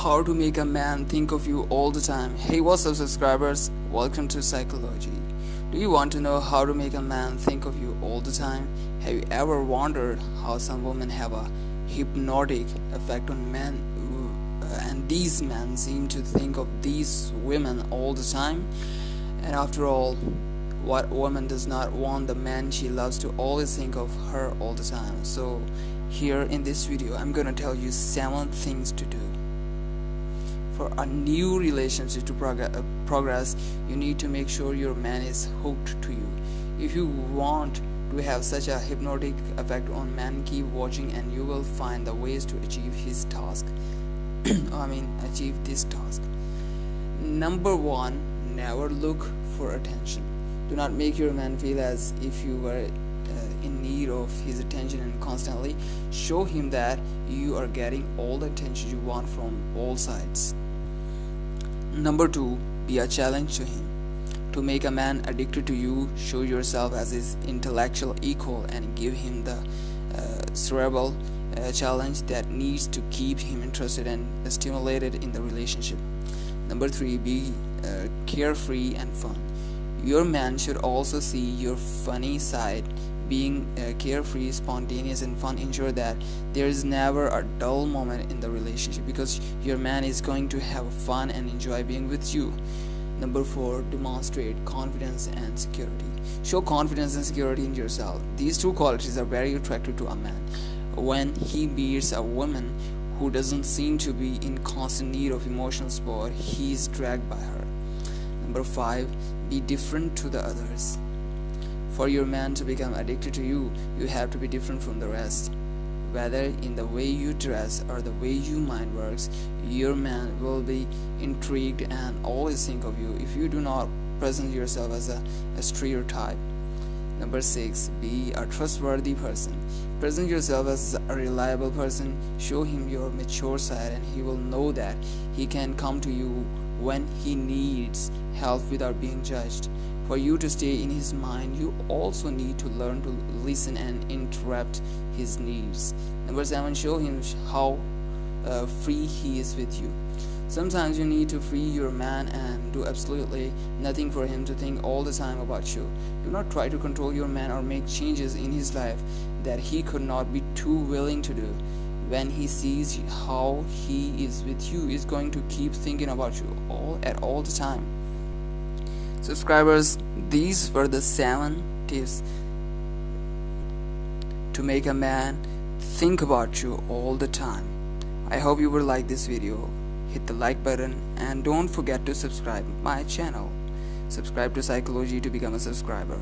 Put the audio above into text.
how to make a man think of you all the time. Hey, what's up subscribers, welcome to Psychology. Do you want to know how to make a man think of you all the time? Have you ever wondered how some women have a hypnotic effect on men, and these men seem to think of these women all the time? And after all, what woman does not want the man she loves to always think of her all the time? So here in this video I'm gonna tell you 7 things to do. For a new relationship to progress, you need to make sure your man is hooked to you. If you want to have such a hypnotic effect on men, keep watching and you will find the ways to achieve his task. achieve this task. Number 1, never look for attention. Do not make your man feel as if you were in need of his attention, and constantly show him that you are getting all the attention you want from all sides. Number 2, be a challenge to him. To make a man addicted to you, show yourself as his intellectual equal and give him the cerebral challenge that needs to keep him interested and stimulated in the relationship. Number 3, be carefree and fun. Your man should also see your funny side. Being carefree, spontaneous and fun ensure that there is never a dull moment in the relationship, because your man is going to have fun and enjoy being with you. Number 4, demonstrate confidence and security. Show confidence and security in yourself. These 2 qualities are very attractive to a man. When he meets a woman who doesn't seem to be in constant need of emotional support, he is dragged by her. Number 5, be different to the others. For your man to become addicted to you, you have to be different from the rest. Whether in the way you dress or the way your mind works, your man will be intrigued and always think of you if you do not present yourself as a stereotype. Number 6, be a trustworthy person. Present yourself as a reliable person. Show him your mature side and he will know that he can come to you when he needs help without being judged. For you to stay in his mind, you also need to learn to listen and interrupt his needs. Number 7, show him how free he is with you. Sometimes you need to free your man and do absolutely nothing for him to think all the time about you. Do not try to control your man or make changes in his life that he could not be too willing to do. When he sees how he is with you, he is going to keep thinking about you at all the time. Subscribers, these were the 7 tips to make a man think about you all the time. I hope you will like this video. Hit the like button and don't forget to subscribe my channel. Subscribe to Psychology to become a subscriber.